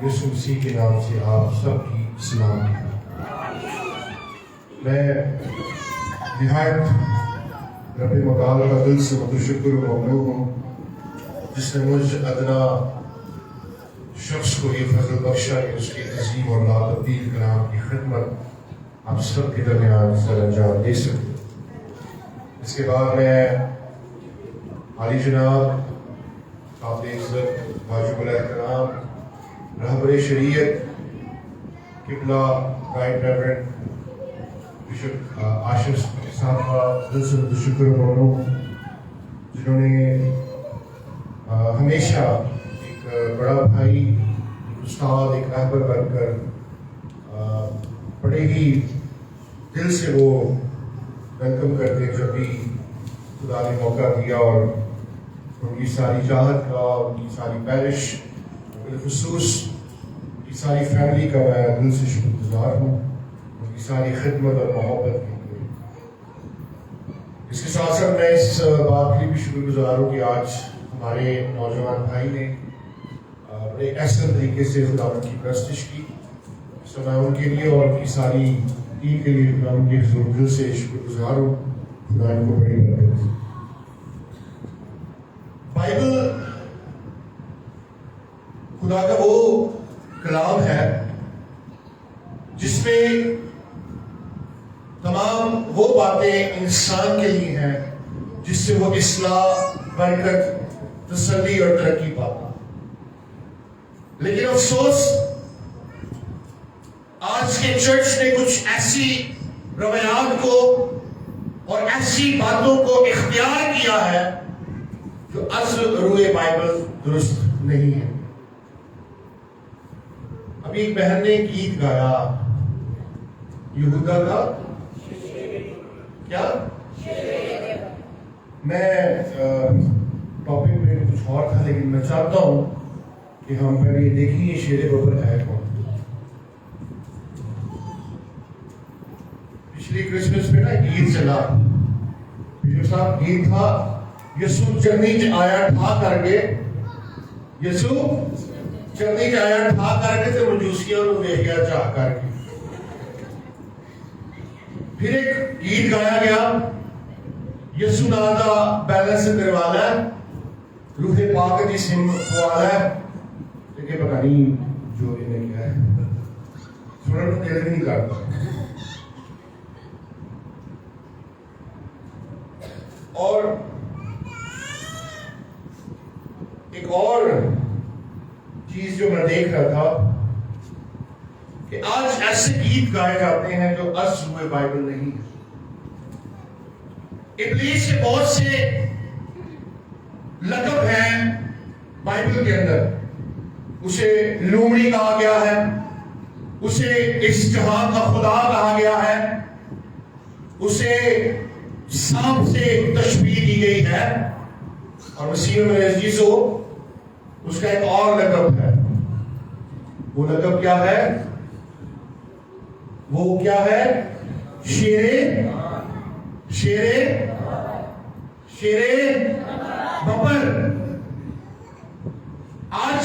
یسوع مسیح کے نام سے آپ سب کی سلام. میں نہایت رب متعال کا دل سے متشکر و ممنون ہوں جس نے مجھ ادنا شخص کو یہ فضل بخشا کہ اس کی عظیم اور لاتبدیل کلام کی خدمت آپ سب کے درمیان سر انجام دے سکتے. اس کے بعد میں عالی جناب قابل عزت واجب الاحترام رہبر شریعت قبلہ رائٹ ریورنڈ بشپ آشف صاحب کا دل سے شکر ممنون جنہوں نے ہمیشہ ایک بڑا بھائی ایک استاد ایک رہبر بن کر بڑے ہی دل سے وہ ویلکم کرتے ہیں جب بھی خدا نے موقع دیا. اور ان کی ساری چاہت کا ان کی ساری پیرش بالخصوص ان کی ساری فیملی کا میں دل سے شکر گزار ہوں ان کی ساری خدمت اور محبت کے لیے. اس کے ساتھ ساتھ میں اس بات کی بھی شکر گزار ہوں کہ آج ہمارے نوجوان بھائی نے بڑے احسن طریقے سے خدا کی پرستش کی. تو میں ان کے لیے اور ان کی ساری ٹیم کے لیے خدا ان کے حضور دل سے شکر گزار ہوں. خدا ان کو بڑی برکت دے. بائبل خدا کا وہ کلام ہے جس میں تمام وہ باتیں انسان کے لیے ہیں جس سے وہ اصلاح برکت تسلی اور ترقی پاتا. لیکن افسوس آج کے چرچ نے کچھ ایسی روایات کو اور ایسی باتوں کو اختیار کیا ہے جو از روئے بائبل درست نہیں ہے. ابھی ایک بہن نے گیت گایا یہودا کا کیا میں ٹاپک میں کچھ اور تھا لیکن میں چاہتا ہوں کہ ہم پہلے یہ دیکھیں یہ شیر ببر ہے کون. پچھلی کرسمس پہ نا گیت چلا بشپ صاحب گیت تھا یسوع چرنی چ آیا ٹھا کر کے یسوع چرنی چ آیا ٹھا کر کے تے مجوسیاں نوں ویکھ گیا چاہ کر کے. پھر ایک گیت گایا گیا یسوع نام دا بیلنس کروانا روح پاک دی سم پوالا ہے لیکن پتہ نہیں جو انہیں کیا ہے سنن کو دل نہیں کرتا. اور ایک اور چیز جو میں دیکھ رہا تھا کہ آج ایسے گیت گائے جاتے ہیں جو از روئے بائبل نہیں ہے. ابلیس کے بہت سے لقب ہیں بائبل کے اندر. اسے لومڑی کہا گیا ہے, اسے اس جہان کا خدا کہا گیا ہے, اسے سانپ سے تشبیہ دی گئی ہے, اور مسیح میں عزیزو اس کا ایک اور لقب ہے. وہ لقب کیا ہے؟ وہ کیا ہے؟ شیر ببر. آج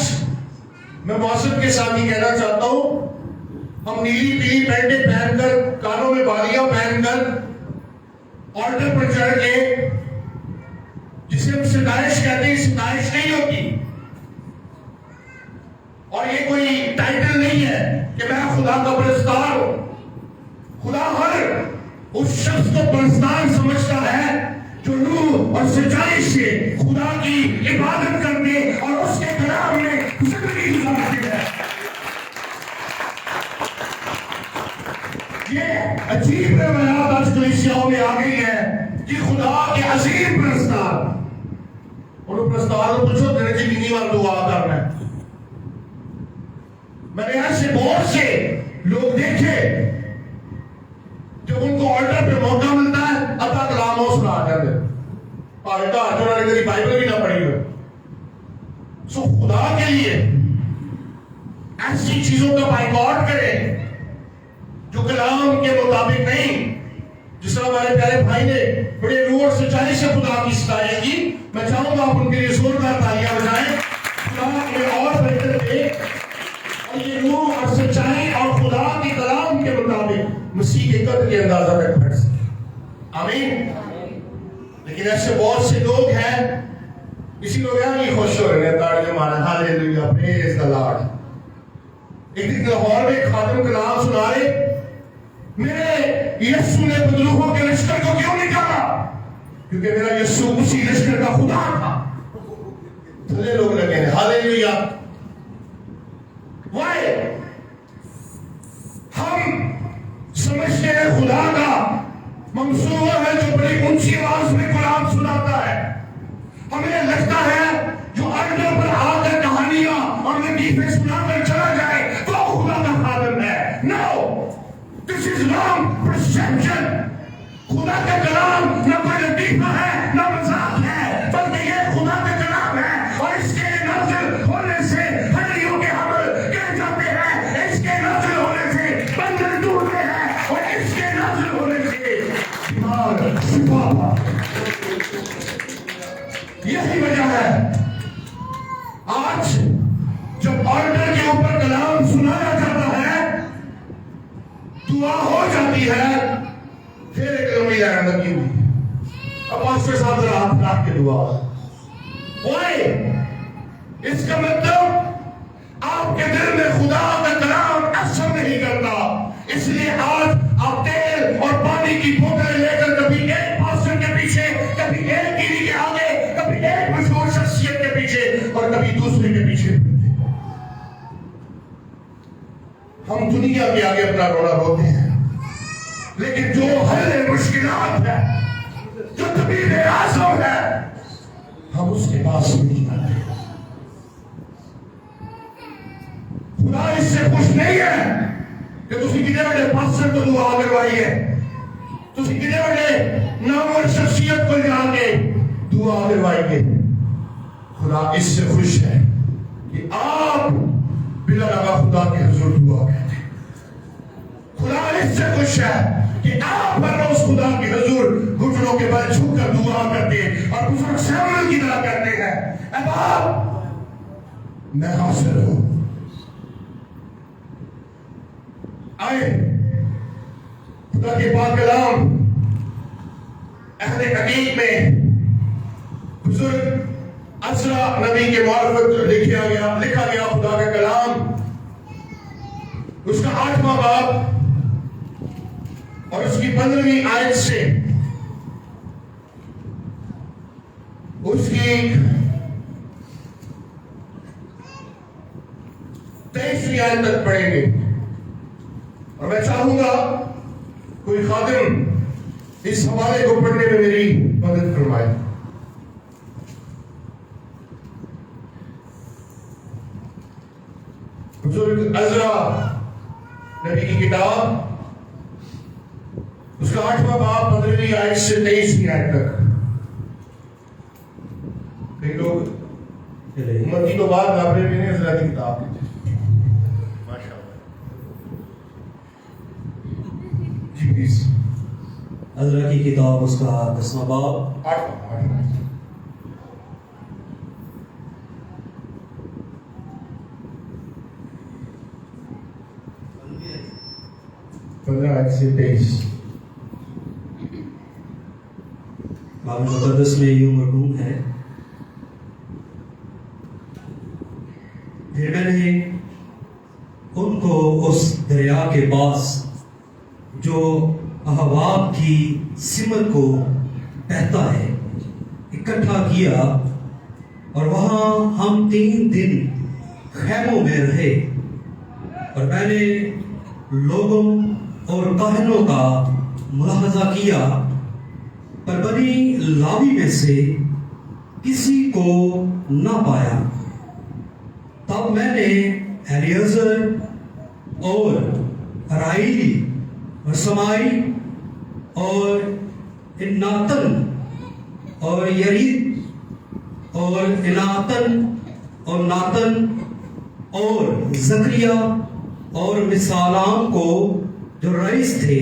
میں موسم کے ساتھ ہی کہنا چاہتا ہوں ہم نیلی پیلی پینٹیں پہن کر کانوں میں بالیاں پہن کر آلٹر پر چڑھ کے جسے ہم ستائش کہتے ہیں ستائش نہیں ہوتی. اور یہ کوئی ٹائٹل نہیں ہے کہ میں خدا کا پرستار ہوں. خدا ہر اس شخص کو پرستار سمجھتا ہے جو روح اور سچائی سے خدا کی عبادت کرنے اور اس کے کلام میں زندگی گزارتے ہیں. یہ عجیب روایات آج کلیسیاؤں میں آ گئی ہے کہ خدا کے عظیم پرستار. اور پرستار کو پوچھو تیرے جی کتنی بار دعا کرنا ہے. میں نے ایسے بہت سے لوگ دیکھے جب ان کو آلٹر پہ موقع ملتا ہے اتا کلاموں سنا جاتے ہیں. پالٹا جو انہوں نے کبھی بائبل بھی نہ پڑھی ہو. سو خدا کے لیے ایسی چیزوں کا بائیکاٹ کریں جو کلام کے مطابق نہیں. جس طرح ہمارے پیارے بھائی نے بڑے روح اور سچائی سے خدا کی ستائش کی, میں چاہوں گا آپ ان کے لیے زوردار تالیاں بجائیں. خدا انہیں اور بہتر دے لیکن ایسے بہت سے لوگ ہیں اسی لوگ یہاں ہی خوش ہو رہے ہیں تاڑیاں مارا ہاللیلویا پریز دی لارڈ. ایک دن لاہور میں خادم کلام سنا رہے میرے یسوع نے بدروحوں کے لشکر کو کیوں نکالا؟ کیونکہ میرا یسوع اسی لشکر کا خدا تھا. تھلے لوگ لگے ہیں ہاللیلویا. وائی ہم سمجھتے ہیں خدا کا منصور ہے جو بڑی اونچی آواز میں قرآن سناتا ہے. ہمیں لگتا ہے جو اڈے پر آ کر کہانیاں اور لطیفے سنا کر چلا جائے تو خدا کا خادم ہے. نو، دس از رانگ پرسپشن. خدا کا کلام نہ کوئی لطیفہ ہے نہ مذاق ہے، بلکہ یہ خدا کا کلام ہے اور اس کے نازل ہونے سے ہڈیوں کے حمل کہہ جاتے ہیں، اس کے نازل ہونے سے بندر ٹوٹتے ہیں اور اس کے نازل ہونے سے بیمار شفا. یہی وجہ ہے آج جب آرڈر کے اوپر کلام سنایا جاتا ہے دعا ہو جاتی ہے پھر ایک لمبی لائن لگی ہوئی. اب پاسٹر صاحب ذرا ہاتھ رکھ کے دعا. وائی اس کا مطلب آپ کے دل میں خدا کا کلام اثر نہیں کرتا. اس لیے آج آپ تیل اور پانی کی بوتلیں لے کر کبھی ایک پاسٹر کے پیچھے، کبھی ایک گیری کے آگے، کبھی ایک مشہور شخصیت کے پیچھے اور کبھی دوسرے کے پیچھے. ہم دنیا کے آگے اپنا رونا روتے ہیں، لیکن جو حل مشکلات ہے، جو طبیب اعظم ہے، ہم اس کے پاس نہیں آتے. خدا اس سے خوش نہیں ہے کہ تسی کتنے بڑے پاسٹر کو دعا کروائیے، تسی کتنے بڑے نامور شخصیت کو جا کے دعا کروائیے. خدا اس سے خوش ہے کہ آپ بلا لگا خدا کے حضور دعا کرتے. خدا اس سے خوش ہے کہ آپ ہر روز خدا کے حضور گھٹنوں کے بل جھک کر دعا کرتے اور بزرگ سیموئیل کی طرح کرتے ہیں اے باپ میں حاضر ہوں. آئے خدا کے پاک کلام عہد قدیم میں بزرگ عزرا نبی کے معرفت لکھا گیا خدا کا کلام، اس کا 8واں باب اور اس کی 15ویں آیت سے اس کی 23ویں آیت تک پڑھیں گے. اور میں چاہوں گا کوئی خادم اس حوالے کو پڑھنے میں میری مدد فرمائے. بزرگ عزرا نبی کی کتاب اس کا 8واں باب 15ویں آیت سے 23ویں آیت تک. کئی لوگ امتی تو بعد لابرے میں نے عزرا کی کتاب ماشاء اللہ. جی پلیز. عزرا کی کتاب اس کا 10واں باب 8واں 15 آیت سے 23. باب مقدس میں یوں مرحوم ہے، پھر میں نے ان کو اس دریا کے پاس جو احواب کی سمت کو بہتا ہے اکٹھا کیا، اور وہاں ہم 3 دن خیموں میں رہے. اور میں نے لوگوں اور کاہنوں کا ملاحظہ کیا، پر بنی لاوی میں سے کسی کو نہ پایا. تب میں نے الیعزر اور ارائیلی اور سمائی اور اناتن اور یرید اور اناتن اور ناتن اور زکریا اور مثالام کو جو رئیس تھے،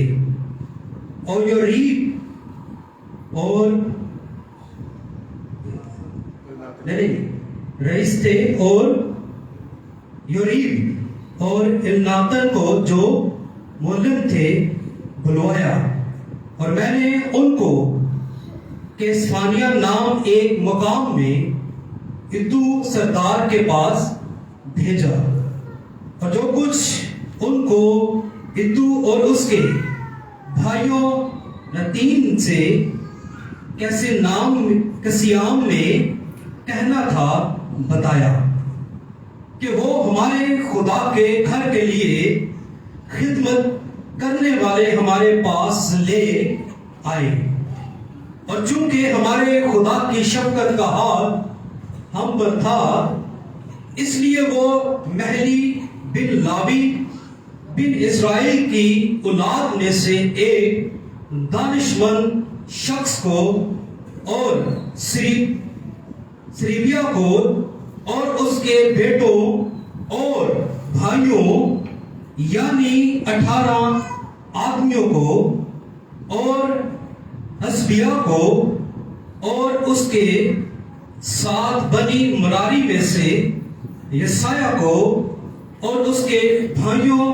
اور یوریب اور رئیس تھے، اور یوریب اور الناتن کو جو معلم تھے بلوایا. اور میں نے ان کو کہ اسفانیہ نام ایک مقام میں ادو سردار کے پاس بھیجا، اور جو کچھ ان کو ادو اور اس کے بھائیوں نتین سے کسیام میں کہنا تھا بتایا کہ وہ ہمارے خدا کے گھر کے لیے خدمت کرنے والے ہمارے پاس لے آئے، اور چونکہ ہمارے خدا کی شفقت کا ہاتھ ہم پر تھا، اس لیے وہ مہری بن لاوی بن اسرائیل کی اولاد میں سے ایک دانشمند شخص کو اور سریبیا کو اور اس کے بیٹوں اور بھائیوں یعنی 18 آدمیوں کو، اور حسبیہ کو اور اس کے 7 بنی مراری میں سے یسایہ کو اور اس کے بھائیوں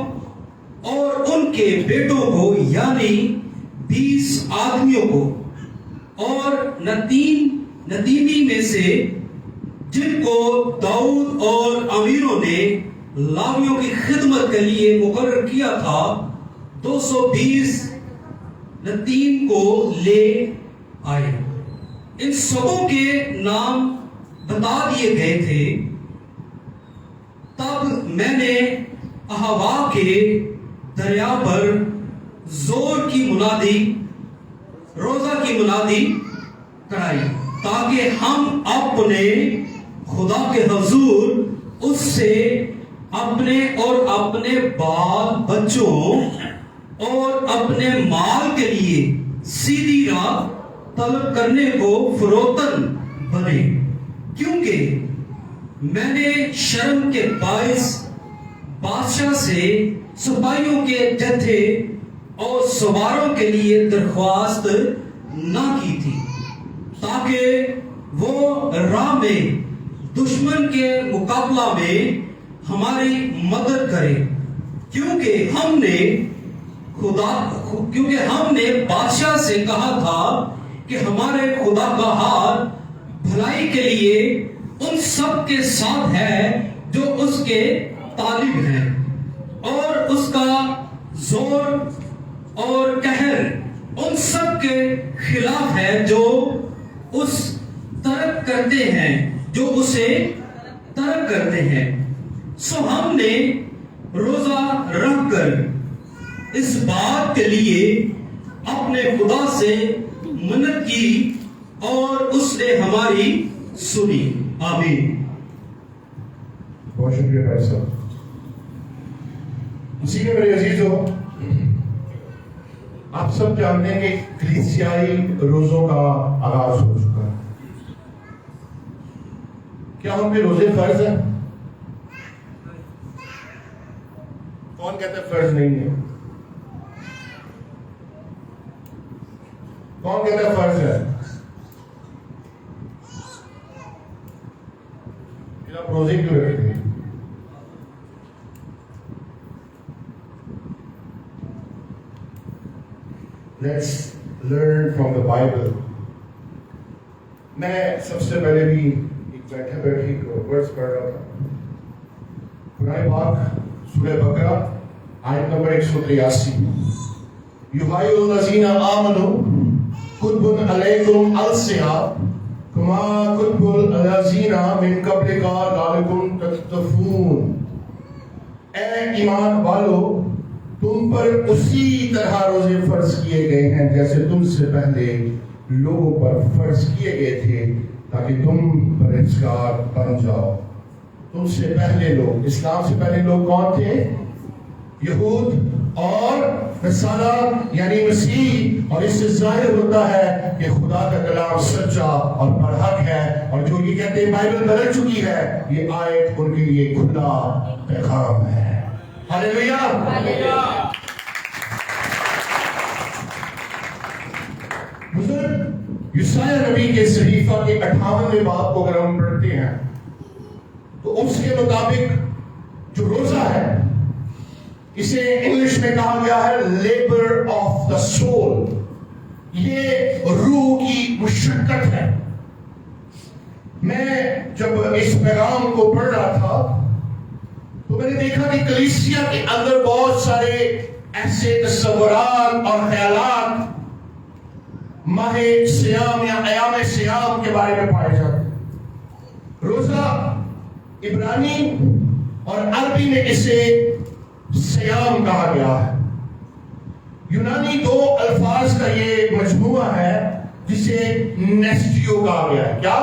اور ان کے بیٹوں کو یعنی 20 آدمیوں کو، اور نتینی میں سے جن کو داؤد اور امیروں نے لاویوں کی خدمت کے لیے مقرر کیا تھا 220 نتین کو لے آئے۔ ان سبوں کے نام بتا دیے گئے تھے۔ تب میں نے احوا کے دریا پر زور کی منادی، روزہ کی منادی کرائی، تاکہ ہم اپنے خدا کے حضور اس سے اپنے اور اپنے بال بچوں اور اپنے مال کے لیے سیدھی راہ طلب کرنے کو فروتن بنے، کیونکہ میں نے شرم کے باعث بادشاہ سے سپاہیوں کے جتھے اور سواروں کے لیے درخواست نہ کی تھی، تاکہ وہ راہ میں دشمن کے مقابلہ میں ہماری مدد کرے، کیونکہ ہم نے بادشاہ سے کہا تھا کہ ہمارے خدا کا ہاتھ بھلائی کے لیے ان سب کے ساتھ ہے جو اس کے طالب ہیں، اور اس کا زور اور قہر ان سب کے خلاف ہے جو اس ترک کرتے ہیں، جو اسے ترک کرتے ہیں۔ سو ہم نے روزہ رکھ کر اس بات کے لیے اپنے خدا سے منت کی، اور اس نے ہماری سنی۔ آمین۔ بہت شکریہ بھائی صاحب۔ اسی میں میرے عزیزوں، آپ سب جانتے ہیں کہ کلیسیائی روزوں کا آغاز ہو چکا ہے۔ کیا ہم پہ روزے فرض ہیں؟ کون کہتا ہے فرض نہیں ہے؟ کون کہتا ہے فرض ہے؟ پھر آپ روزے کیوں رکھتے ہیں؟ Let's learn from the Bible. میں سب سے پہلے بھی ایک بیٹھے ورڈز پڑھ رہا تھا۔ قرآن پاک سورہ بقرہ آیت نمبر 183، یحیی الذین آمنوا کتب علیکم الصیام کما کتب الذین من قبلکم لعلکم تتقون۔ اے ایمان والو، تم پر اسی طرح روزے فرض کیے گئے ہیں جیسے تم سے پہلے لوگوں پر فرض کیے گئے تھے، تاکہ تم پرہیزگار بن جاؤ۔ تم سے پہلے لوگ، اسلام سے پہلے لوگ کون تھے؟ یہود اور نصارہ یعنی مسیح۔ اور اس سے ظاہر ہوتا ہے کہ خدا کا کلام سچا اور برحق ہے، اور جو یہ کہتے ہیں بائبل بدل چکی ہے، یہ آیت ان کے لیے کھلا پیغام ہے۔ ہاللیلویہ۔ بزرگ، یسایہ نبی کے صحیفہ کے 58ویں باب کو اگر ہم پڑھتے ہیں تو اس کے مطابق جو روزہ ہے، اسے انگلش میں کہا گیا ہے لیبر آف دا سول، یہ روح کی مشقت ہے. میں جب اس پیغام کو پڑھ رہا تھا تو میں نے دیکھا کہ کلیسیا کے اندر بہت سارے ایسے تصورات اور خیالات ماہ سیام یا ایام سیام کے بارے میں پائے جاتے ہیں. روزہ عبرانی اور عربی میں اسے سیام کہا گیا ہے. یونانی دو الفاظ کا یہ مجموعہ ہے جسے نیسٹیو کہا گیا ہے. کیا؟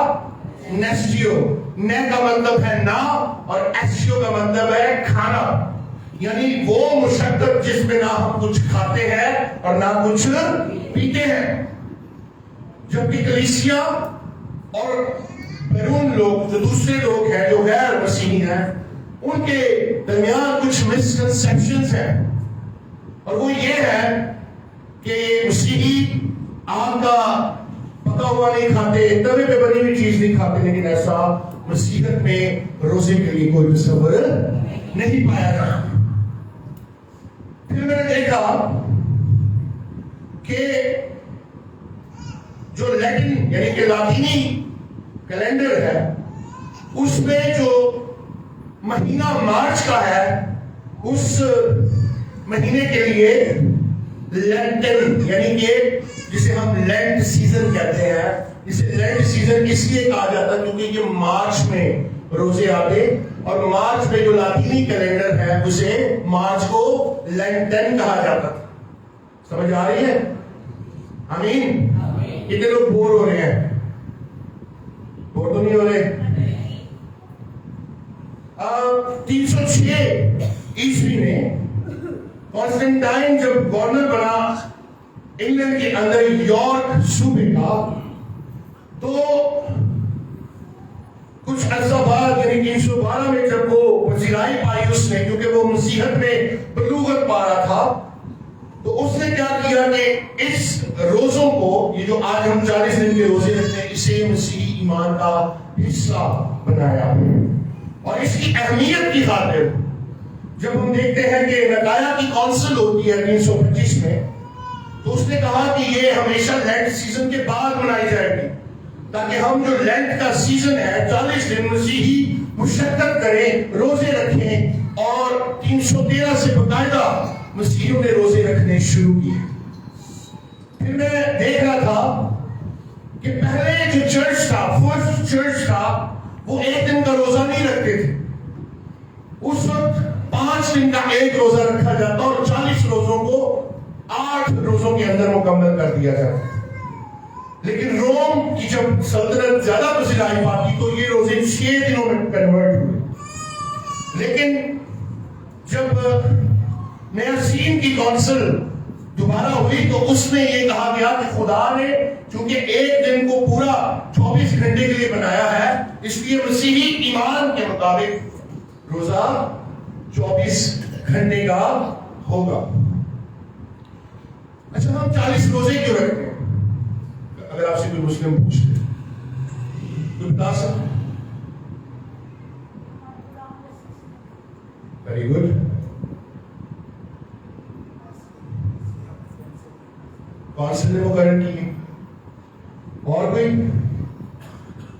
نیسٹیو. نے کا مطلب ہے نا اور ایسیو کا مطلب ہے کھانا. یعنی وہ مشقت جس میں نہ ہم کچھ کھاتے ہیں اور نہ کچھ پیتے ہیں. جبکہ کلیسیا اور بیرون لوگ جو دوسرے لوگ ہیں جو غیر مسیحی ہیں ان کے درمیان کچھ مسکنسیپشنز ہیں اور وہ یہ ہے کہ مسیحی آگ کا پکا ہوا نہیں کھاتے, توے پہ بنی ہوئی چیز نہیں کھاتے, لیکن ایسا مسیحیت میں روزے کے لیے کوئی تصور نہیں پایا جاتا. پھر میں نے دیکھا کہ جو لیٹن یعنی کہ لاطینی کیلنڈر ہے اس میں جو مہینہ مارچ کا ہے اس مہینے کے لیے لینٹن یعنی کہ جسے ہم لینٹ سیزن کہتے ہیں, اسے لینٹ سیزن اس لیے کہا جاتا ہے کیونکہ یہ مارچ میں روزے آتے اور مارچ میں جو لاطینی کیلنڈر ہے اسے مارچ کو لینٹن کہا جاتا تھا. سمجھ آ رہی ہے؟ آمین. کتنے لوگ بور ہو رہے ہیں؟ بور تو نہیں ہو رہے؟ 306 عیسوی میں کانسٹنٹائن جب گورنر بنا انگلینڈ کے اندر یارک صوبے کا تو کچھ عرصہ بعد یعنی 312 میں جب وہ پذیرائی پائی اس نے کیونکہ وہ مسیحت میں بلوغت پا رہا تھا تو اس نے کیا کیا کہ اس روزوں کو یہ جو آج ہم 40 دن کے روزے رکھتے ہیں اسے مسیحی ایمان کا حصہ بنایا. اور اس کی اہمیت کی خاطر جب ہم دیکھتے ہیں کہ نقایا کی کونسل ہوتی ہے 325 میں تو اس نے کہا کہ یہ ہمیشہ لینٹ سیزن کے بعد منائی جائے گی تاکہ ہم جو لینٹ کا سیزن ہے 40 دن مسیحی مشقت کریں, روزے رکھیں اور 313 سے باقاعدہ مسیحیوں نے روزے رکھنے شروع کیے. پھر میں دیکھ رہا تھا کہ پہلے جو چرچ تھا فرسٹ چرچ تھا وہ ایک دن کا روزہ نہیں رکھتے تھے. اس وقت 5 دن کا ایک روزہ رکھا جاتا اور 40 روزوں کو 8 روزوں کے اندر مکمل کر دیا جاتا. لیکن روم کی جب سلطنت زیادہ پذیرائی پاتی تو یہ روزے 6 دنوں میں کنورٹ ہوئے. لیکن جب نیاسین کی کونسل دوبارہ ہوئی تو اس میں یہ کہا گیا کہ خدا نے چونکہ ایک دن کو پورا 24 گھنٹے کے لیے بنایا ہے اس لیے مسیحی ایمان کے مطابق روزہ 24 گھنٹے کا ہوگا. اچھا ہم 40 روزے کیوں رکھتے ہیں؟ اگر آپ سے کوئی مسلم پوچھتے تو بتا سکتے؟ Very good. کونسل نے مقرر کی. اور کوئی؟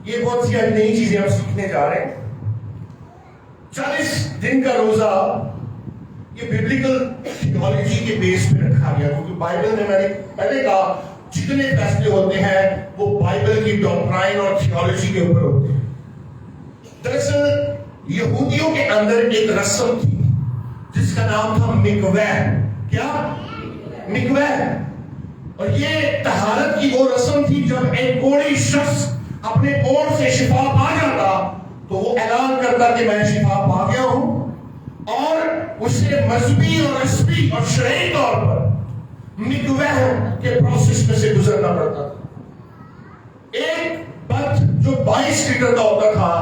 یہ بہت سی نئی چیزیں ہم سیکھنے جا رہے ہیں. 40 دن کا روزہ یہ ببلیکل تھیولوجی کے بیس پہ رکھا گیا کیونکہ بائبل میں نے پہلے کہا جتنے فیصلے ہوتے ہیں وہ بائبل کی ڈاکٹرائن اور تھیولوجی کے اوپر ہوتے ہیں. دراصل یہودیوں کے اندر ایک رسم تھی جس کا نام تھا مکوہ. کیا؟ مکوہ. اور یہ طہارت کی وہ رسم تھی جب ایک کوڑی شخص اپنے کوڑ سے شفا پا جاتا تو وہ اعلان کرتا کہ میں شفا پا گیا ہوں اور اسے مذہبی اور عصبی اور شرعی طور پر مکوہ کے پروسیس میں سے گزرنا پڑتا تھا. ایک بت جو 22 لیٹر کا ہوتا تھا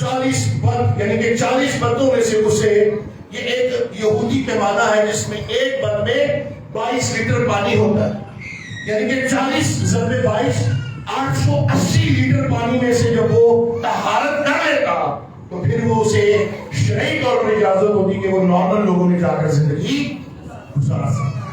40 بت یعنی کہ 40 بتوں میں سے اسے یہ ایک یہودی پیمانہ ہے جس میں ایک بت میں 22 لیٹر پانی ہوتا ہے یعنی کہ 40 ضرب 22 880 لیٹر پانی میں سے جب وہ طہارت کر لیتا تو پھر وہ اسے شرعی طور پر اجازت ہوتی کہ وہ نارمل لوگوں نے جا کر زندگی گزار سکتا.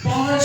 5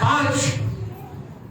5।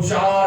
4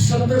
70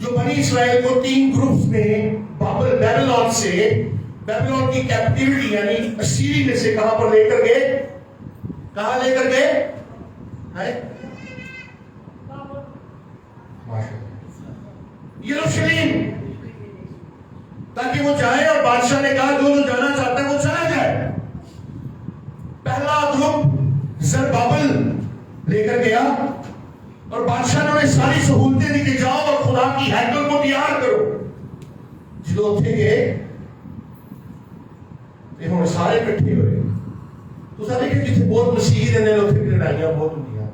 جو بنی اسرائیل کو 3 گروپس میں بیبلون سے، بیبلون کی کیپٹیوٹی یعنی اسیری میں سے کہاں پر لے کر گئے؟ کہاں لے کر گئے؟ یروشلم، تاکہ وہ جائے، اور بادشاہ نے کہا جو جانا چاہتا ہے وہ چلا جائے۔ پہلا گروپ زربابل لے کر گیا اور بادشاہ نے انہیں ساری سہولتیں دی کہ جاؤ اور خدا کی ہیکل کو تیار کرو۔ جو تھے گئے یہ ہوں سارے کٹھے ہوئے، تو سارے کہ جتنے بہت مسیحی رہنے لوگ تھے، لڑائیاں بہت ہوئی ہیں،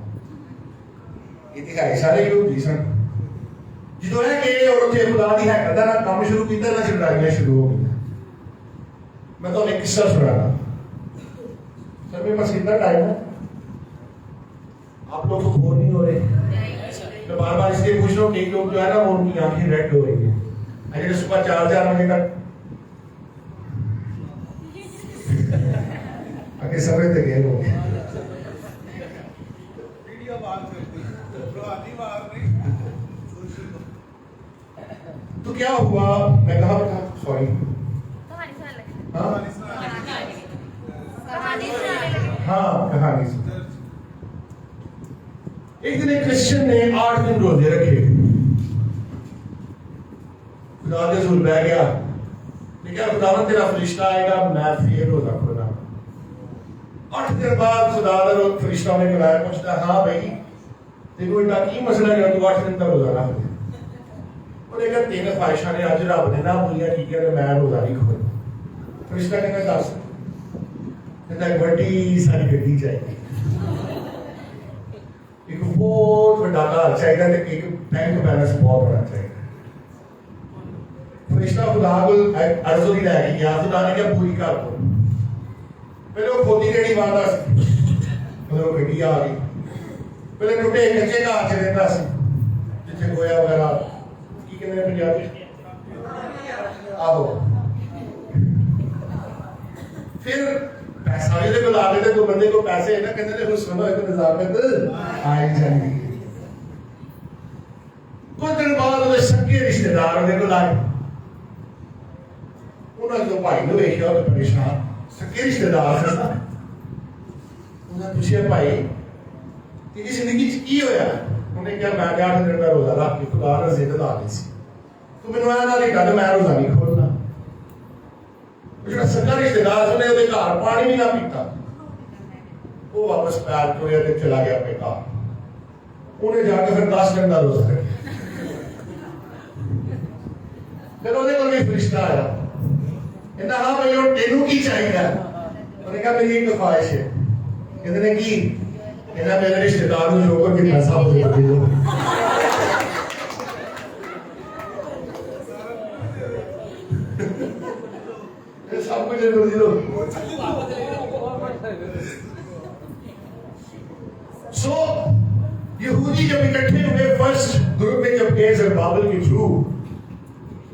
یہ دکھائی سارے یہودی سن جو ہے کہ اور اتنے خدا کی ہیکل کا نہ کام شروع کیتا نہ لڑائیاں شروع ہو گئی۔ میں تو ایک قصہ سنانا، سر میں بس اتنا ٹائم ہے، آپ لوگ تو بور نہیں ہو رہے، میں بار بار اس لیے پوچھ رہا ہوں، کئی لوگ جو ہے نا وہ ان کی آنکھیں ریڈ ہو رہی ہیں، اگر صبح 4 بجے تک آگے سمجھ تک گئے لوگ۔ تو کیا ہوا، میں کہاں پہ تھا، سوری ہاں کہانی سے۔ ایک دن ایک کرسچن نے 8 دن روزے رکھے، خدا کے حضور بیٹھ گیا، لیکن خداوند تیرا فرشتہ آئے گا میں پھر روزہ کھولا۔ 8 دن بعد خدا کا فرشتہ نے بلایا، پوچھتا ہاں بھائی دیکھو بیٹا کی مسئلہ ہے تو 8 دن تک روزہ رکھ دے۔ وہ نے کہا 3 خواہشاں نے اج رب نے نہ پوریاں کی کہ میں روزہ نہیں کھولا۔ فرشتہ نے کہا دس، کہتا ہے بڑی ساری گڈی چاہیے، ایک بہت بڑا گھر چاہیے، ایک بینک بیلنس بہت بڑا چاہیے۔ فرشتہ خدا کو عرض نہیں لے کے گیا، خدا نے کیا پوری کر دو۔ پہلے وہ کھوتی ریڑھی باندھا سی، وہ گڈی آ گئی، پہلے ٹوٹے کچے گھر چ رہتا سی جتنے گویا وغیرہ کی کہتے ہیں پنجابی آہو، پھر پیسہ بھی کو لا دیتے، تو بندے کو پیسے نا کہتے ہیں حسن و نظافت آئی جائے۔ کچھ دن بعد وہ سکے رشتے دار انہیں کو لائے، انہوں نے جو بھائی نے دیکھا تو پریشان، سکے رشتے دار سے نا، انہوں نے پوچھا بھائی تیری زندگی کی ہویا؟ انہوں نے کہا میں 8 دن کا روزہ رکھ کے خدا نے زندہ لا دی سی، تو میں نے نہ دیکھا تو میں روزہ نہیں کھولنا۔ جو سکا رشتے دار سے انہیں گھر پانی بھی نہ پیتا، وہ واپس پیر ٹویا تے چلا گیا اپنے گھر۔ انہیں جا کے پھر 10 دن کا روزہ رکھا۔ پھر انہیں کو بھی فرشتہ آیا، کہتا ہاں بھائی اور تینوں کی چاہیے؟ انہوں نے کہا میری ایک خواہش ہے۔ کہتے نے کی؟ کہنا میرے رشتے داروں جو کر کے پیسہ ہو دے دو۔ سب کچھ دے دو۔ سو یہودی جب اکٹھے ہوئے فرسٹ گروپ میں جب گئے زربابل کے تھرو،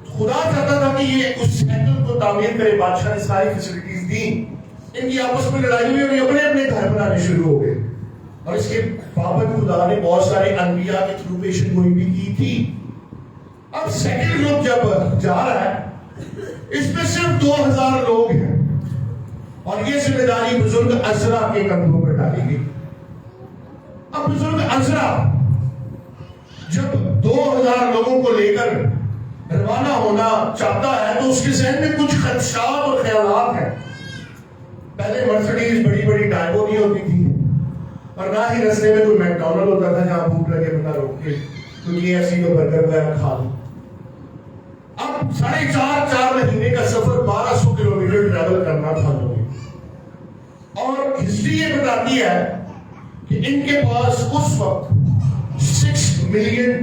خدا چاہتا تھا کہ یہ اس ہیکل کو تعمیر کرے، بادشاہ نے ساری فیسلٹیز دی، ان کی آپس میں لڑائی ہوئی اور یہ اپنے اپنے گھر بنانے شروع ہو گئے، اور اس کے بابت خدا نے بہت سارے انبیاء کے تھرو پیشن گوئی بھی کی تھی۔ اب سیکنڈ گروپ جب جا رہا ہے، اس میں صرف 2000 لوگ ہیں، اور یہ ذمہ داری بزرگ عزرا کے کندھوں پر ڈالی گئی۔ اب بزرگ عزرا جب 2000 لوگوں کو لے کر روانہ ہونا چاہتا ہے تو اس کے ذہن میں کچھ خدشات اور خیالات ہیں۔ پہلے مرسڈیز بڑی بڑی ڈائیو نہیں ہوتی تھی، اور نہ ہی رستے میں کوئی میکڈونلڈ ہوتا تھا جہاں بھوک لگے بندہ روک کے تو یہ ایسی کو برگر وغیرہ کھا لو۔ اب 4.5 مہینے کا سفر 1200 کلومیٹر ٹریول کرنا تھا لوگوں، اور ہسٹری یہ بتاتی ہے کہ ان کے پاس اس وقت $6 ملین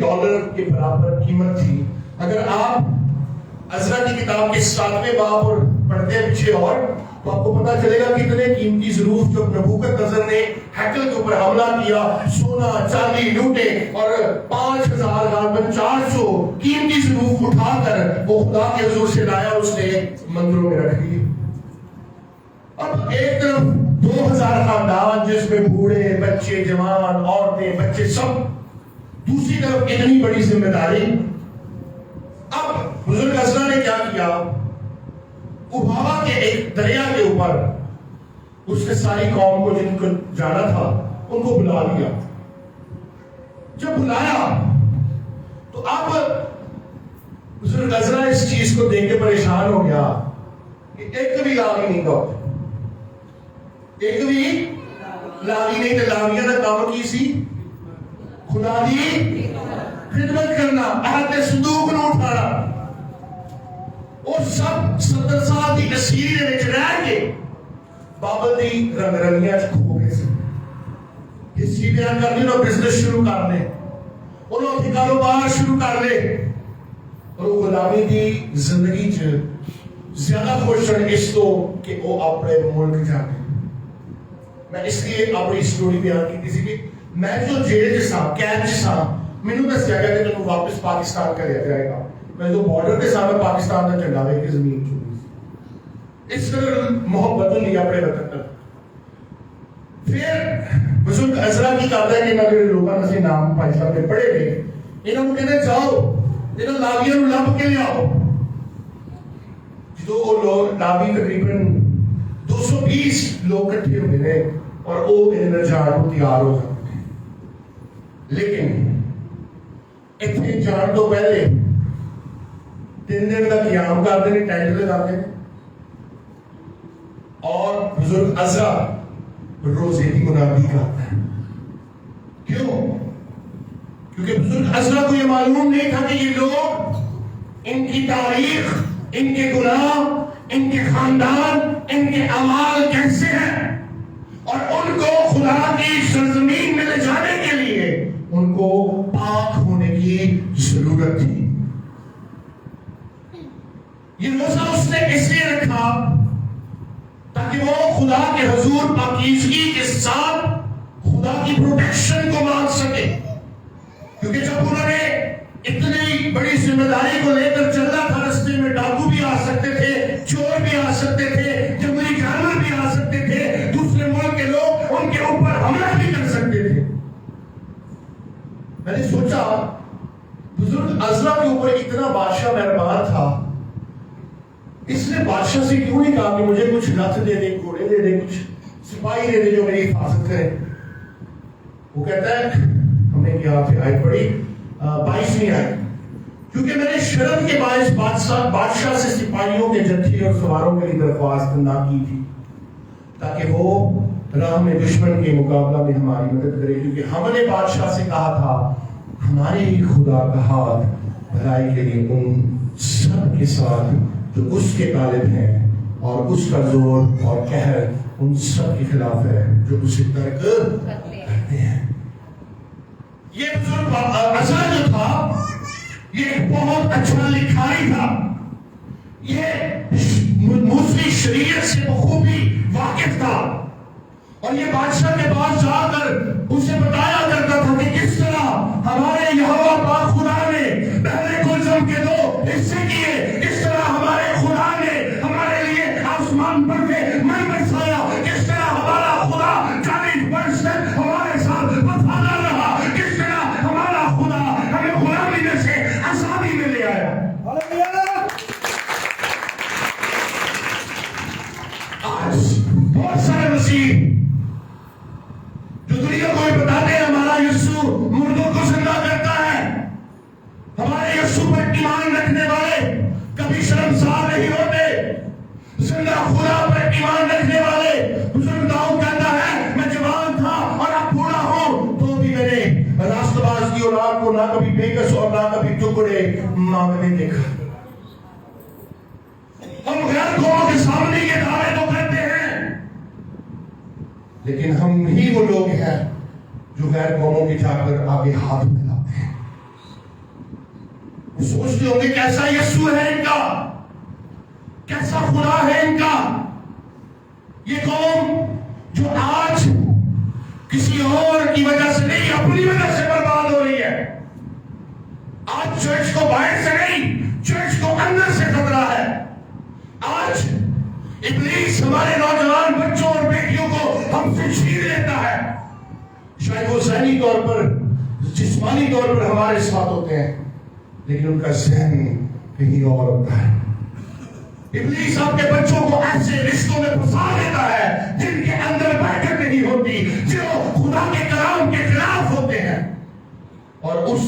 کے برابر قیمت تھی۔ اگر آپ عزرا کی کتاب کے 7ویں باب اور پڑھتے ہیں پیچھے اور تو آپ کو پتا چلے گا کتنے قیمتی ظروف جب نبوکدنصر نے ہیکل کے اوپر حملہ کیا، سونا چاندی لوٹے اور 5000 غالباً 400 قیمتی ظروف اٹھا کر وہ خدا کے حضور سے لایا، اس نے مندروں میں رکھ دیے۔ اب ایک طرف 2000 خاندان جس میں بوڑھے بچے جوان عورتیں بچے سب، دوسری طرف اتنی بڑی ذمہ داری، بزرگ عزرا نے کیا کیا؟ ابابا کے ایک دریا کے اوپر اس نے ساری قوم کو جن کو جانا تھا ان کو بلا لیا. جب بلایا تو اب بزرگ عزرا اس چیز کو دیکھ کے پریشان ہو گیا کہ ایک بھی لاوی نہیں گا، ایک بھی لاوی نہیں. تو لاویاں کا کام کی سی؟ خدا دی خدمت کرنا، اہل صندوق نو اٹھانا. اور سب 70 سال کی اسیر وچ رہ کے بابل دی رنگ رنگیاں کھو گئے سن. ہسٹری بیان کرنی انہوں بزنس شروع کر لے، انہوں اپنے کاروبار شروع کر لے، اور وہ غلامی دی زندگی چ زیادہ خوش ہیں اس تو کہ وہ اپنے ملک جانے. میں اس لیے اپنی سٹوری بیان کی تھی کہ میں جو جیل سا قید سا مینوں دسیا گیا کہ تمہیں واپس پاکستان کریا جائے گا. میں جو بارڈر کے سامنے پاکستان کا جھنڈا لے کے زمین چھوڑی، اس طرح محبت نہیں اپنے وطن تک. پھر بزرگ عزرا کی کرتا ہے کہ میں میرے لوگوں نے نام بھائی صاحب نے پڑھے گئے، انہوں نے کہتے جاؤ انہوں لاویوں لب کے لیاؤ. جو وہ لوگ لاوی تقریباً 220 لوگ کٹھے ہوئے ہیں اور وہ انہیں جان کو تیار ہو جاتے ہیں. لیکن اتنے جان تو پہلے 3 دن کا قیام کرتے ہیں، ٹینٹ لگاتے ہیں، اور بزرگ عزرا روزے کی منادی کرتا ہے. کیوں؟ کیونکہ بزرگ عزرا کو یہ معلوم نہیں تھا کہ یہ لوگ، ان کی تاریخ، ان کے گناہ، ان کے خاندان، ان کے اعمال کیسے ہیں، اور ان کو خدا کی سرزمین میں لے جانے کے لیے ان کو پاک ہونے کی ضرورت تھی. یہ روزہ اس نے اس لیے رکھا تاکہ وہ خدا کے حضور پاکیزگی کے ساتھ خدا کی پروٹیکشن کو مانگ سکے. کیونکہ جب انہوں نے اتنی بڑی ذمہ داری کو لے کر چلنا تھا، رستے میں ڈاکو بھی آ سکتے تھے، چور بھی آ سکتے تھے، جنگلی جانور بھی آ سکتے تھے، دوسرے ملک کے لوگ ان کے اوپر حملہ بھی کر سکتے تھے. میں نے سوچا بزرگ عزرا کے اوپر اتنا بادشاہ مہربان تھا، اس نے بادشاہ سے کیوں نہیں کہا کہ مجھے کچھ رتھ دے دے، گھوڑے دے دے، کچھ سپاہی دے دے جو میری حفاظت کرے. وہ کہتا ہے ہم نے کیا آیت پڑھی 22ویں آیت، کیونکہ میں نے شرم کے باعث بادشاہ سے سپاہیوں کے جتھے اور سواروں کے لیے درخواست نہ کی تھی تاکہ وہ راہ میں دشمن کے مقابلہ میں ہماری مدد کرے. کیونکہ ہم نے بادشاہ سے کہا تھا ہمارے ہی خدا کا ہاتھ بھلائی کے لیے ان سب کے ساتھ جو اس کے طالب ہیں، اور اس کا زور اور قہر ان سب کے خلاف ہے جو اسے ترک کرتے ہیں. یہ بزرگ عزرا جو تھا یہ ایک بہت اچھا لکھاری تھا. یہ موسیقی شریعت سے بخوبی واقف تھا، اور یہ بادشاہ کے پاس جا کر اسے بتایا کرتا تھا کہ کس طرح ہمارے یہوہ پاک خدا نے پہلے کلزم کے 2 حصے کیے، کس طرح ہمارے خدا نے ہمارے لیے آسمان پر سے من برسایا، کس طرح ہمارا خدا 40 برس تک ہمارے ساتھ وفادار رہا، کس طرح ہمارا خدا ہمیں غلامی میں سے آزادی میں لے آیا. آج بہت سارے مسیح جو دنیا کو یہ بتاتے ہیں ہمارا یسوع مردوں کو زندہ کرتا ہے، ہمارے یسوع پر ایمان رکھنے والے کبھی شرمسار نہیں ہوتے. زندہ خدا پر ایمان رکھنے والے، بزرگ داؤد کہتا ہے میں جوان تھا اور اب بوڑھا ہوں تو بھی میں نے راست باز کی اولاد کو نہ کبھی بےکس اور نہ کبھی ٹکڑے مانگنے دیکھا. ہم غیر قوموں کے سامنے یہ دعوے تو کرتے ہیں، لیکن ہم ہی وہ لوگ ہیں جو غیر قوموں کے جا کر آگے ہاتھ ملاتے ہیں. وہ سوچتے ہوں گے کیسا یسوع ہے ان کا، کیسا خدا ہے ان کا. یہ قوم جو آج کسی اور کی وجہ سے نہیں اپنی وجہ سے برباد ہو رہی ہے. آج چرچ کو باہر سے نہیں، چرچ کو اندر سے خطرہ ہے. آج ابلیس ہمارے نوجوان بچوں اور بیٹیوں کو ہم سے چھین لیتا ہے. شاید وہ ذہنی طور پر، جسمانی طور پر ہمارے ساتھ ہوتے ہیں، لیکن ان کا ذہن کہیں اور ہوتا ہے. ابلیس آپ کے بچوں کو ایسے رشتوں میں پھنسا دیتا ہے جن کے اندر برکت نہیں ہوتی, جو خدا کے کلام کے خلاف ہوتے ہیں, اور اس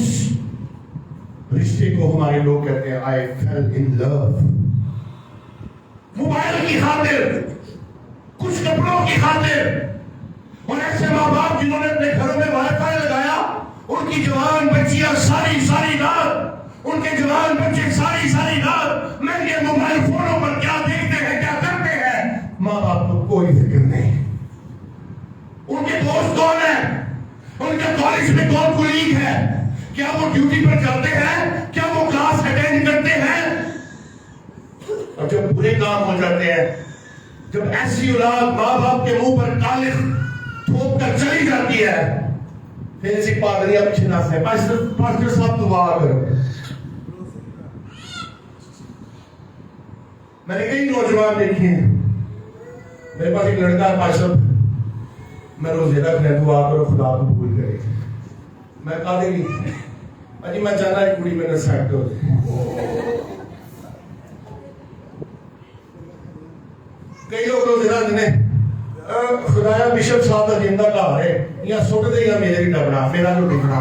رشتے کو ہمارے لوگ کہتے ہیں I fell in love. Mobile کی خاطر, کچھ کپڑوں کی خاطر, اور ایسے ماں باپ جنہوں نے اپنے گھروں میں وائی فائی لگایا, ان کی جوان بچیاں ساری رات, ان کے جوان بچے ساری رات مہنگے موبائل فونوں پر کیا دیکھتے ہیں, کیا کرتے ہیں, ماں باپ کو کوئی فکر نہیں. ان کے دوست کون ہیں, ان کے کالج میں کون کولیگ ہے, کیا وہ ڈیوٹی پر جاتے ہیں, کیا وہ کلاس اٹینڈ کرتے ہیں. اور جب برے کام ہو جاتے ہیں, جب ایسی اولاد ماں باپ کے منہ پر کالخ تھوپ کر چلی جاتی ہے, پھر اسی پادریاں پیچھے ناچتے ہیں, پاسٹر صاحب دعا کرو. میں نے کئی نوجوان دیکھے ہیں, میرے پاس ایک لڑکا ہے پاسٹر, میں روزے رکھ رہا, دعا کرو خدا کو قبول کرے. میں کہا دے گی اجی میں چاہتا ہے کڑی میں سیٹ ہو جائے. کئی لوگ روزے رکھتے ہیں, خدایا بشپ صاحب کا زندہ گھر ہے, یا سٹ دے یا میرے بھی ڈبنا, میرا بھی ڈبنا.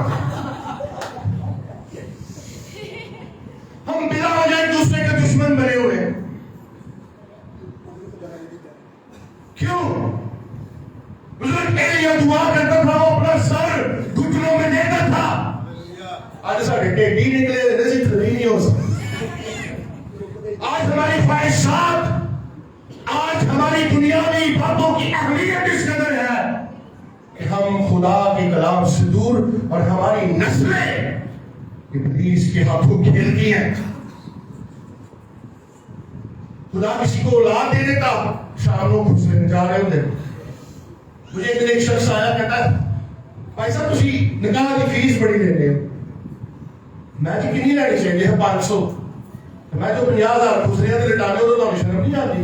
ہم بلا وجہ ایک دوسرے کے دشمن بنے ہوئے ہیں. کیوں؟ بزرگ ایلیا دعا کرتا تھا, وہ اپنا سر گھٹنوں میں دیتا تھا. آج ساڑھے ٹیڈی نکلے جیسے تھری نہیں ہو سکتی. آج ہماری خواہشات, آج ہماری دنیاوی باتوں کی اہمیت اس قدر ہے کہ ہم خدا کے کلام سے دور, اور ہماری نسلیں ابلیس کے ہاتھوں کھیلتی ہیں. خدا کسی کو اولاد دے دیتا, شام کو خوش جا رہے ہوتے. مجھے ایک دن ایک شخص آیا, کہتا ہے بھائی صاحب تسی نکاح کی فیس بڑی لیتے ہو. میں جی کنی لینی چاہیے, 500. میں جو 50,000 دوسرے دے لٹانے ہو تو شرم نہیں آتی.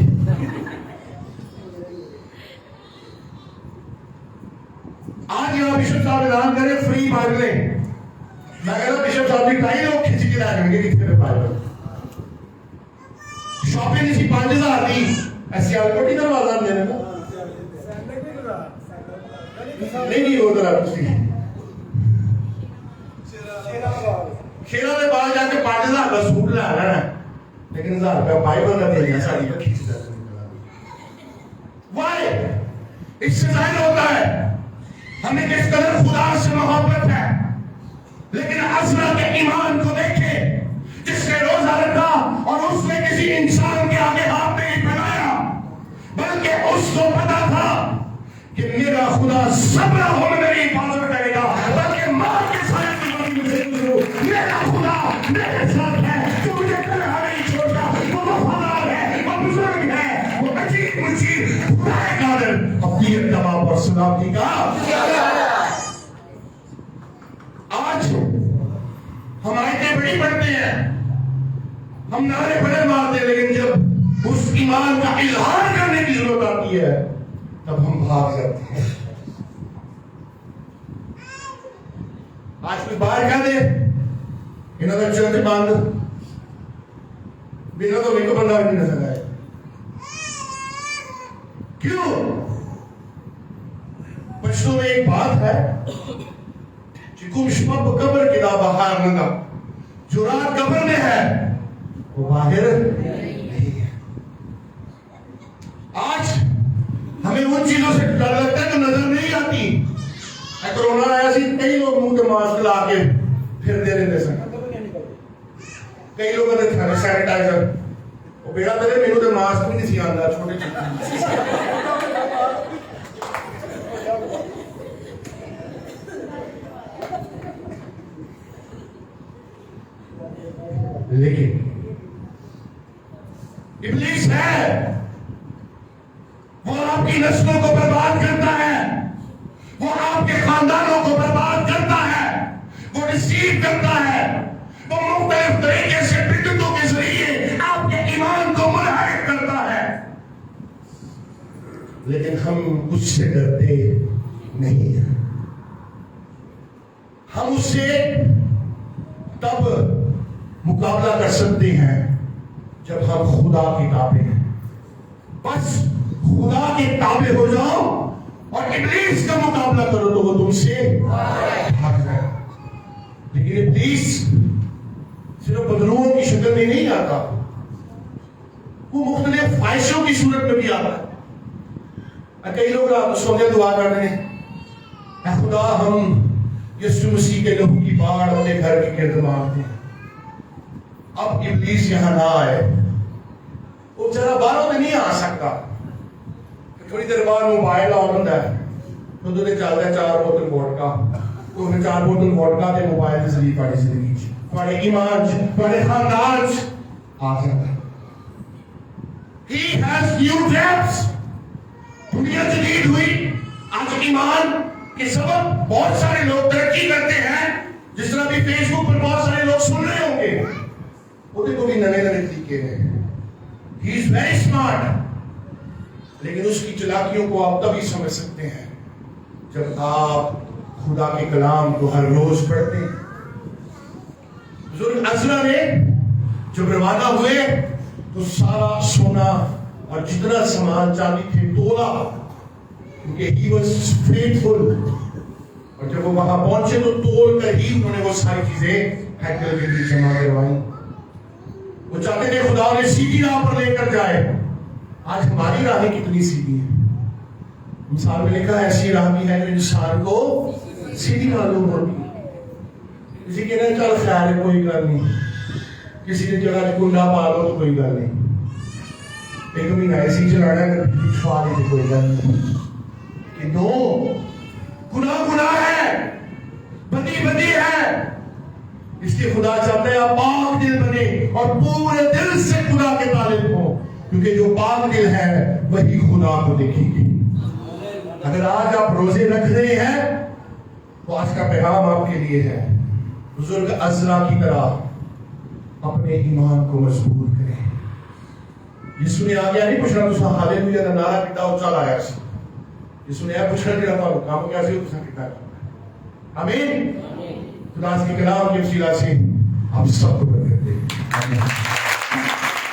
آج یہاں بشپ صاحب اعلان کرے فری بائبلیں. میں کہتا بشپ صاحب کی 2.5 لوگ کھچ کے لائیں گے کتنے میں بائبل. شاپنگ اسی 5,000 دی, ایسی آلکوٹی دروازہ دینے نا نہیں ہو رہا. تھی شیرہ دے بعد جا کے 5,000 کا سوٹ لے آنا ہے, لیکن 1,000 روپیہ بائبل کا دے دیا ساری کا کھینچ جاتا ہے. وائی اس سے ظاہر ہوتا ہے ہمیں کس قدر خدا سے محبت ہے. لیکن عزرا کے ایمان کو دیکھے, جس نے روزہ رکھا اور اس نے کسی انسان کے آگے ہاتھ نہیں پھیلایا, بلکہ اس کو پتا تھا کہ میرا خدا صبر ہو میری حفاظت کرے گا, بلکہ ماں کے سائے کی بات مجھے کرو, میرا خدا میرے ساتھ ہے, جو مجھے تنہا نہیں چھوڑتا. وہ وفادار ہے, وہ بزرگ ہے, وہ عجیب مجید خدا قادر اپنی اتباع پر سلامتی کا. آج ہم آیتیں بڑی پڑھتے ہیں, ہم نعرے بڑے مارتے ہیں, لیکن جب اس ایمان کا اظہار کرنے کی ضرورت آتی ہے تب ہم بھاگ جاتے ہیں. آج کوئی باہر کہہ دے انہوں نے چرچ بند, بنا تو نہیں کو بندہ نہیں نظر آئے. کیوں؟ پشتوں میں ایک بات ہے, چکم شمب قبر کی دا باہر نگا, جو رات قبر میں ہے وہ باہر نہیں ہے. آج ہمیں ان چیزوں سے ڈر لگتا ہے جو نظر نہیں آتی. کرونا آیا سی, کئی لوگ منہ کے ماسک لا کے پھر دے دیتے سن, کئی لوگوں نے سینیٹائزر, وہ بیڑا میرے میرے تو ماسک بھی نہیں سی آتا, چھوٹے چھوٹے. لیکن ابلیس ہے, وہ آپ کی نسلوں کو برباد کرتا ہے, وہ آپ کے خاندانوں کو برباد کرتا ہے, وہ ڈسیو کرتا ہے, وہ مختلف طریقے سے بدعتوں کے ذریعے آپ کے ایمان کو منحرف کرتا ہے. لیکن ہم اس سے ڈرتے نہیں ہیں. ہم اس سے تب مقابلہ کر سکتے ہیں جب ہم خدا کے تابع ہیں. بس خدا کے تابع ہو جاؤ اور ابلیس کا مقابلہ کرو تو وہ تم سے بھاگ جائے. لیکن ابلیس صرف بدلوؤں کی شکل میں نہیں آتا، وہ مختلف خواہشوں کی صورت میں بھی آتا ہے. کئی لوگ اس وقت دعا کر رہے ہیں، اے خدا ہم یسوع مسیح کے لہو کی باڑ اپنے گھر کے گرد مارتے ہیں، اب ابلیس یہاں نہ آئے. وہ ذرا باہروں میں نہیں آ سکتا. تھوڑی دیر بعد موبائل آن ہوتا ہے تو چلتا ہے 4 بوتل ووڈکا، تو 4 بوتل ووڈکا کے موبائل کے ذریعے پاڑی زندگی پڑے ایمان پڑے خاندان آ جاتا ہے. He has new traps. دنیا جدید ہوئی، آج ایمان کے سبب بہت سارے لوگ ترقی کرتے ہیں. جس طرح بھی فیس بک پر بہت سارے لوگ سن رہے ہوں گے، وہ دیکھو بھی نئے طریقے ہیں. He is very smart. لیکن اس کی چلاکیوں کو آپ تبھی سمجھ سکتے ہیں جب آپ خدا کے کلام کو ہر روز پڑھتے ہیں. بزرگ عزرا نے جب روانہ ہوئے تو سارا سونا اور جتنا سامان چاندی تھے تولا، کیونکہ he was faithful. اور جب وہ وہاں پہنچے تو تول کر ہی انہوں نے وہ ساری چیزیں ہیکل کے لیے جمع کروائیں. وہ چاہتے تھے خدا انہیں سیدھی راہ پر لے کر جائے. آج ہماری راہیں کتنی سیدھی ہیں. مثال میں لکھا ہے ایسی راہ بھی ہے جو انسان کو سیدھی معلوم ہوتی. کسی کے نے چل خیر ہے کوئی گل نہیں، کسی نے جگہ کنڈا پا لو تو کوئی گل نہیں، ایک مہینہ ایسی چلانا ہے چھوا لی تو کوئی گل نہیں. کہ نو، گناہ ہے، بدی ہے. اس لیے خدا چاہتا ہے آپ پاک دل بنے اور پورے دل سے خدا کے طالب ہو، کیونکہ جو پاک دل ہے وہی خدا کو دیکھیں گے. اگر آج آپ روزے رکھ رہے ہیں تو آج کا پیغام آپ کے لیے ہے، بزرگ عزرا کی طرح اپنے ایمان کو مضبوط کریں. یسوع نے آگیا نہیں پوچھنا تو ہالےلویا کا نعرہ کیتا اور چل آیا سی. یسوع نے یہ پوچھنا کہ آپ کام کیسے ہو تساں کیتا. آمین. خدا کے کلام کے وسیلہ سے آپ سب کو برکت دے. آمین.